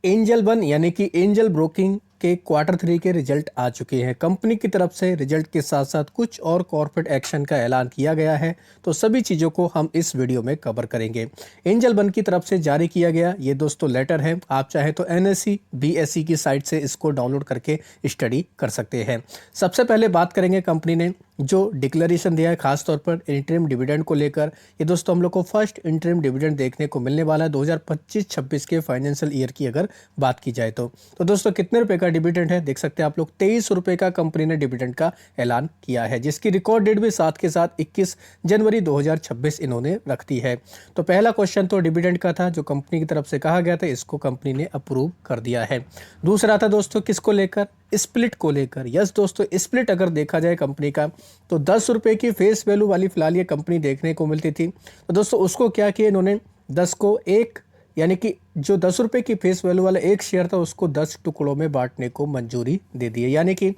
Angel one यानी कि angel broking के क्वार्टर थ्री के रिजल्ट आ चुके हैं। कंपनी की तरफ से रिजल्ट के साथ साथ कुछ और कॉर्पोरेट एक्शन का ऐलान किया गया है, तो सभी चीज़ों को हम इस वीडियो में कवर करेंगे। एंजल वन की तरफ से जारी किया गया ये दोस्तों लेटर है। आप चाहे तो एनएसई बीएसई की साइट से इसको डाउनलोड करके स्टडी कर सकते हैं। सबसे पहले बात करेंगे कंपनी ने जो डिक्लेरेशन दिया है खास तौर पर इंटरिम डिविडेंड को लेकर। ये दोस्तों हम लोग को फर्स्ट इंटरिम डिविडेंड देखने को मिलने वाला है 2025-26 के फाइनेंशियल ईयर की अगर बात की जाए तो दोस्तों कितने रुपए का डिविडेंड है देख सकते हैं आप लोग। 23 रुपए का कंपनी ने डिविडेंड का ऐलान किया है, जिसकी रिकॉर्ड डेट भी साथ के साथ 21 जनवरी 2026 इन्होंने रख दी है। तो पहला क्वेश्चन तो डिविडेंड का था जो कंपनी की तरफ से कहा गया था, इसको कंपनी ने अप्रूव कर दिया है। दूसरा था दोस्तों किसको लेकर, स्प्लिट को लेकर। यस दोस्तों, स्प्लिट अगर देखा जाए कंपनी का तो 10 रुपए की फेस वैल्यू वाली फिलहाल ये कंपनी देखने को मिलती थी। तो दोस्तों उसको क्या किया इन्होंने, 10 को एक यानी कि जो 10 रुपए की फेस वैल्यू वाला एक शेयर था उसको 10 टुकड़ों में बांटने को मंजूरी दे दी है। यानी कि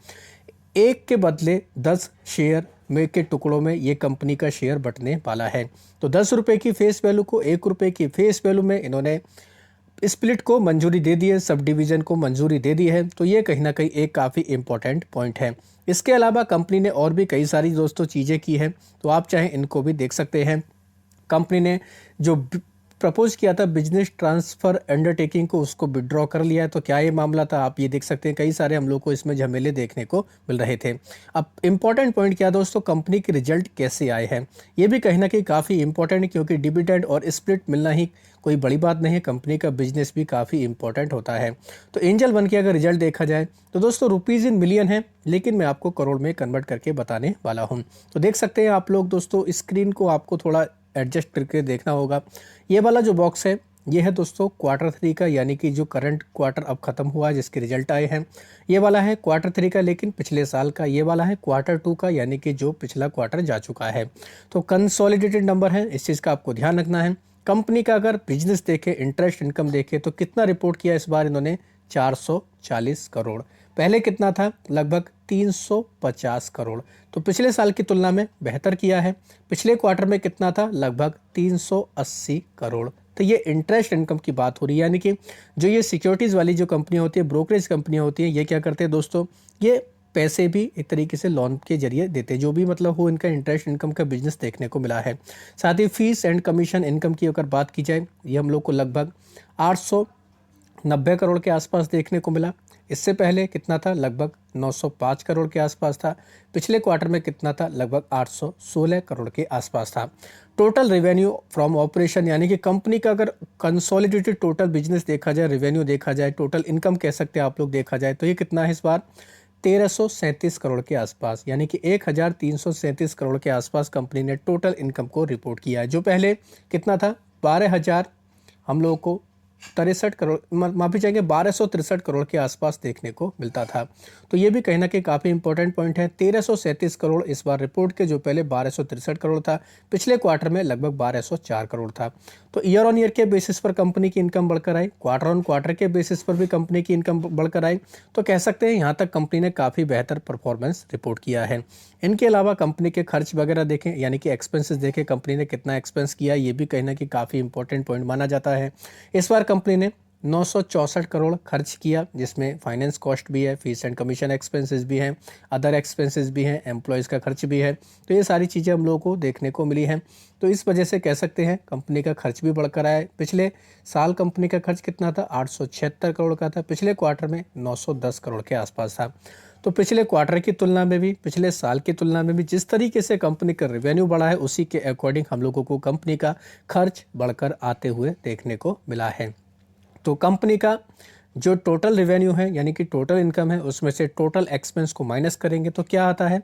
एक के बदले 10 शेयर में के टुकड़ों में ये कंपनी का शेयर बंटने वाला है। तो 10 रुपए की फेस वैल्यू को 1 रुपए की फेस वैल्यू में इन्होंने स्प्लिट को मंजूरी दे दी है, सब डिवीजन को मंजूरी दे दी है। तो ये कहीं ना कहीं एक काफ़ी इंपॉर्टेंट पॉइंट है। इसके अलावा कंपनी ने और भी कई सारी दोस्तों चीज़ें की हैं, तो आप चाहे इनको भी देख सकते हैं। कंपनी ने जो प्रपोज किया था बिजनेस ट्रांसफर अंडरटेकिंग को, उसको विड्रॉ कर लिया है। तो क्या ये मामला था, आप ये देख सकते हैं। कई सारे हम लोग को इसमें झमेले देखने को मिल रहे थे। अब इंपॉर्टेंट पॉइंट क्या दोस्तों, कंपनी के रिजल्ट कैसे आए हैं, ये भी कहीं ना कहीं काफ़ी इंपॉर्टेंट है, क्योंकि डिविडेंड और स्प्लिट मिलना ही कोई बड़ी बात नहीं है। कंपनी का बिजनेस भी काफ़ी इंपॉर्टेंट होता है। तो एंजल वन की अगर रिजल्ट देखा जाए तो दोस्तों रुपीज़ इन मिलियन है, लेकिन मैं आपको करोड़ में कन्वर्ट करके बताने वाला हूँ। तो देख सकते हैं आप लोग दोस्तों, स्क्रीन को आपको थोड़ा एडजस्ट करके देखना होगा। ये वाला जो बॉक्स है ये है दोस्तों क्वार्टर थ्री का, यानी कि जो करंट क्वार्टर अब खत्म हुआ है जिसके रिजल्ट आए हैं। ये वाला है क्वार्टर थ्री का लेकिन पिछले साल का। ये वाला है क्वार्टर टू का, यानी कि जो पिछला क्वार्टर जा चुका है। तो कंसोलिडेटेड नंबर है, इस चीज़ का आपको ध्यान रखना है। कंपनी का अगर बिजनेस देखें, इंटरेस्ट इनकम देखें तो कितना रिपोर्ट किया इस बार इन्होंने, 440 करोड़। पहले कितना था, लगभग 350 करोड़। तो पिछले साल की तुलना में बेहतर किया है। पिछले क्वार्टर में कितना था, लगभग 380 करोड़। तो ये इंटरेस्ट इनकम की बात हो रही है, यानी कि जो ये सिक्योरिटीज़ वाली जो कंपनियाँ होती है, ब्रोकरेज कंपनियाँ होती हैं, ये क्या करते हैं दोस्तों, ये पैसे भी एक तरीके से लोन के जरिए देते हैं, जो भी मतलब हो इनका इंटरेस्ट इनकम का बिजनेस देखने को मिला है। साथ ही फीस एंड कमीशन इनकम की अगर बात की जाए, ये हम लोग को लगभग 890 करोड़ के आसपास देखने को मिला। इससे पहले कितना था, लगभग 905 करोड़ के आसपास था। पिछले क्वार्टर में कितना था, लगभग 816 करोड़ के आसपास था। टोटल रेवेन्यू फ्रॉम ऑपरेशन, यानी कि कंपनी का अगर कंसोलिडेटेड टोटल बिजनेस देखा जाए, रेवेन्यू देखा जाए, टोटल इनकम कह सकते हैं आप लोग देखा जाए, तो ये कितना है इस बार, 1337 करोड़ के आसपास, यानी कि 1337 करोड़ के आसपास कंपनी ने टोटल इनकम को रिपोर्ट किया है। जो पहले कितना था, 12,000 हम लोगों को 63 करोड़, माफी चाहेंगे 1263 करोड़ के आसपास देखने को मिलता था। तो ये भी कहीं ना कहीं काफ़ी इंपॉर्टेंट पॉइंट है। 1337 करोड़ इस बार रिपोर्ट के, जो पहले 1263 करोड़ था। पिछले क्वार्टर में लगभग 1204 करोड़ था। तो ईयर ऑन ईयर के बेसिस पर कंपनी की इनकम बढ़कर आई, क्वार्टर ऑन क्वार्टर के बेसिस पर भी कंपनी की इनकम बढ़कर आई। तो कह सकते हैं यहाँ तक कंपनी ने काफ़ी बेहतर परफॉर्मेंस रिपोर्ट किया है। इनके अलावा कंपनी के खर्च वगैरह देखें, यानी कि एक्सपेंसेस देखें, कंपनी ने कितना एक्सपेंस किया, ये भी कहीं ना कहीं काफ़ी इंपॉर्टेंट पॉइंट माना जाता है। इस बार कंपनी ने 964 करोड़ खर्च किया, जिसमें फाइनेंस कॉस्ट भी है, फीस एंड कमीशन एक्सपेंसेस भी हैं, अदर एक्सपेंसेस भी हैं, एम्प्लॉयज़ का खर्च भी है। तो ये सारी चीज़ें हम लोगों को देखने को मिली हैं। तो इस वजह से कह सकते हैं कंपनी का खर्च भी बढ़कर आया है। पिछले साल कंपनी का खर्च कितना था, 876 करोड़ का था। पिछले क्वार्टर में 910 करोड़ के आसपास था। तो पिछले क्वार्टर की तुलना में भी, पिछले साल की तुलना में भी जिस तरीके से कंपनी का रेवेन्यू बढ़ा है, उसी के अकॉर्डिंग हम लोगों को कंपनी का खर्च बढ़कर आते हुए देखने को मिला है। तो कंपनी का जो टोटल रेवेन्यू है, यानी कि टोटल इनकम है, उसमें से टोटल एक्सपेंस को माइनस करेंगे तो क्या आता है,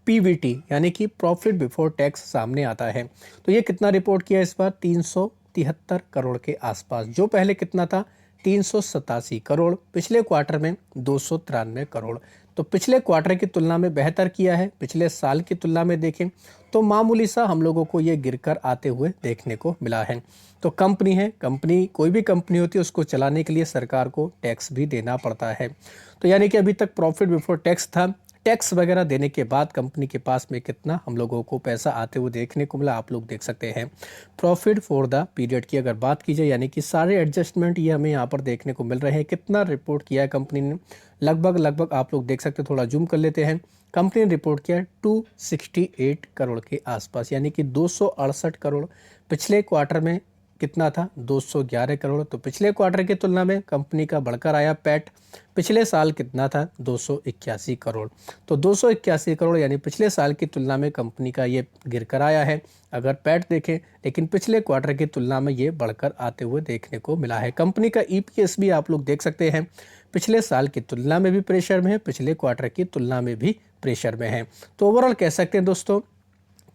पीवीटी, यानी कि प्रॉफिट बिफोर टैक्स सामने आता है। तो ये कितना रिपोर्ट किया इस बार, 373 करोड़ के आसपास। जो पहले कितना था, 387 करोड़। पिछले क्वार्टर में 293 करोड़। तो पिछले क्वार्टर की तुलना में बेहतर किया है। पिछले साल की तुलना में देखें तो मामूली सा हम लोगों को ये गिरकर आते हुए देखने को मिला है। तो कंपनी है, कंपनी कोई भी कंपनी होती है, उसको चलाने के लिए सरकार को टैक्स भी देना पड़ता है। तो यानी कि अभी तक प्रॉफिट बिफोर टैक्स था, टैक्स वगैरह देने के बाद कंपनी के पास में कितना हम लोगों को पैसा आते हुए देखने को मिला, आप लोग देख सकते हैं। प्रॉफिट फॉर द पीरियड की अगर बात की जाए, यानी कि सारे एडजस्टमेंट ये हमें यहाँ पर देखने को मिल रहे हैं। कितना रिपोर्ट किया है कंपनी ने, लगभग आप लोग देख सकते हैं। थोड़ा जूम कर लेते हैं। कंपनी ने रिपोर्ट किया 268 करोड़ के आसपास, यानी कि 268 करोड़। पिछले क्वार्टर में कितना था, 211 करोड़। तो पिछले क्वार्टर की तुलना में कंपनी का बढ़कर आया पैट। पिछले साल कितना था, 281 करोड़। तो 281 करोड़ यानी पिछले साल की तुलना में कंपनी का ये गिर कर आया है अगर पैट देखें, लेकिन पिछले क्वार्टर की तुलना में ये बढ़कर आते हुए देखने को मिला है। कंपनी का ईपीएस भी आप लोग देख सकते हैं, पिछले साल की तुलना में भी प्रेशर में है, पिछले क्वार्टर की तुलना में भी प्रेशर में है। तो ओवरऑल कह सकते हैं दोस्तों,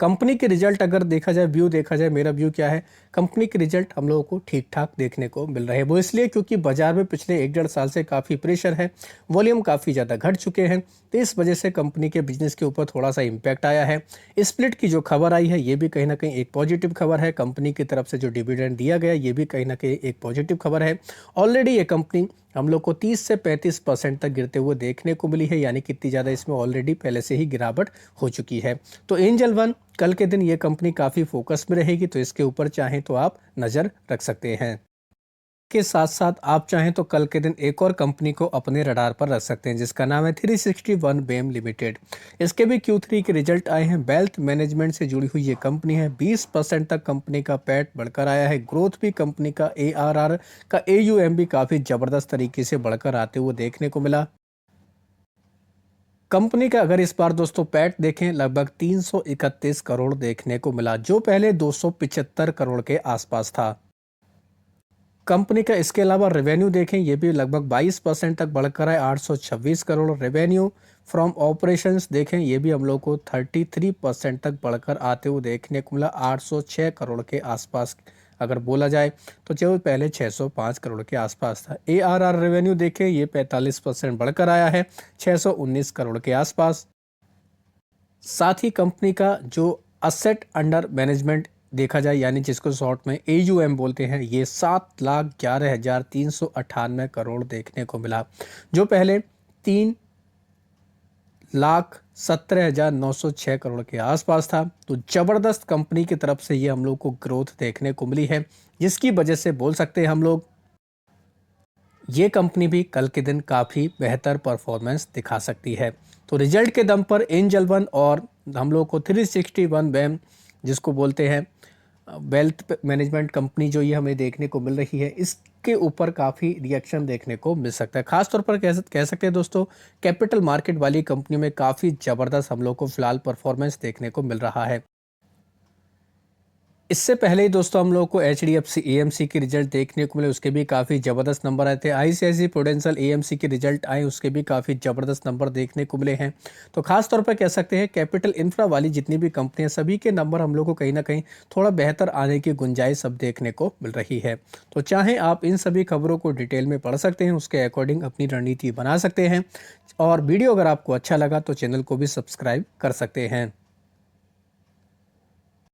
कंपनी के रिजल्ट अगर देखा जाए, व्यू देखा जाए, मेरा व्यू क्या है, कंपनी के रिजल्ट हम लोगों को ठीक ठाक देखने को मिल रहे हैं। वो इसलिए क्योंकि बाजार में पिछले 1-1.5 साल से काफ़ी प्रेशर है, वॉल्यूम काफ़ी ज़्यादा घट चुके हैं, तो इस वजह से कंपनी के बिजनेस के ऊपर थोड़ा सा इम्पैक्ट आया है। स्प्लिट की जो खबर आई है ये भी कहीं ना कहीं एक पॉजिटिव खबर है। कंपनी की तरफ से जो डिविडेंड दिया गया ये भी कहीं ना कहीं एक पॉजिटिव खबर है। ऑलरेडी ये कंपनी हम लोग को 30 से 35% तक गिरते हुए देखने को मिली है, यानी कितनी ज़्यादा इसमें ऑलरेडी पहले से ही गिरावट हो चुकी है। तो एंजल वन कल के दिन ये कंपनी काफ़ी फोकस में रहेगी, तो इसके ऊपर चाहें तो आप नज़र रख सकते हैं। के साथ साथ आप चाहें तो कल के दिन एक और कंपनी को अपने रडार पर रख सकते हैं, जिसका नाम है 361 बेम लिमिटेड। इसके भी Q3 के रिजल्ट आए हैं। वेल्थ मैनेजमेंट से जुड़ी हुई ये कंपनी है। 20% तक कंपनी का पैट बढ़कर आया है। ग्रोथ भी कंपनी का, ARR का AUM भी काफ़ी ज़बरदस्त तरीके से बढ़कर आते हुए देखने को मिला। कंपनी का अगर इस बार दोस्तों पैट देखें, लगभग 331 करोड़ देखने को मिला, जो पहले 275 करोड़ के आसपास था। कंपनी का इसके अलावा रेवेन्यू देखें, ये भी लगभग 22% तक बढ़कर है, 826 करोड़। रेवेन्यू फ्रॉम ऑपरेशंस देखें, ये भी हम लोग को 33% तक बढ़कर आते हुए देखने को मिला, 806 करोड़ के आसपास अगर बोला जाए, तो जो पहले 605 करोड़ के आसपास था। ARR रेवेन्यू देखें, ये 45% बढ़कर आया है, 619 करोड़ के आसपास। साथ ही कंपनी का जो असेट अंडर मैनेजमेंट देखा जाए, यानी जिसको शॉर्ट में AUM बोलते हैं, ये 7,11,398 करोड़ देखने को मिला, जो पहले 3,17,906 करोड़ के आसपास था। तो ज़बरदस्त कंपनी की तरफ से ये हम लोग को ग्रोथ देखने को मिली है, जिसकी वजह से बोल सकते हैं हम लोग ये कंपनी भी कल के दिन काफ़ी बेहतर परफॉर्मेंस दिखा सकती है। तो रिजल्ट के दम पर एंजल वन और हम लोग को 361 बेम, जिसको बोलते हैं वेल्थ मैनेजमेंट कंपनी, जो ये हमें देखने को मिल रही है, इसके ऊपर काफ़ी रिएक्शन देखने को मिल सकता है। खासतौर पर कह सकते हैं दोस्तों, कैपिटल मार्केट वाली कंपनी में काफ़ी ज़बरदस्त हम लोग को फिलहाल परफॉर्मेंस देखने को मिल रहा है। इससे पहले ही दोस्तों हम लोग को HDFC AMC के रिजल्ट देखने को मिले, उसके भी काफ़ी ज़बरदस्त नंबर आए थे। ICICI प्रूडेंशियल AMC के रिजल्ट आए, उसके भी काफ़ी ज़बरदस्त नंबर देखने को मिले हैं। तो खास तौर पर कह सकते हैं कैपिटल इंफ्रा वाली जितनी भी कंपनियां, सभी के नंबर हम लोग को कहीं ना कहीं थोड़ा बेहतर आने की गुंजाइश अब देखने को मिल रही है। तो चाहें आप इन सभी खबरों को डिटेल में पढ़ सकते हैं, उसके अकॉर्डिंग अपनी रणनीति बना सकते हैं। और वीडियो अगर आपको अच्छा लगा तो चैनल को भी सब्सक्राइब कर सकते हैं।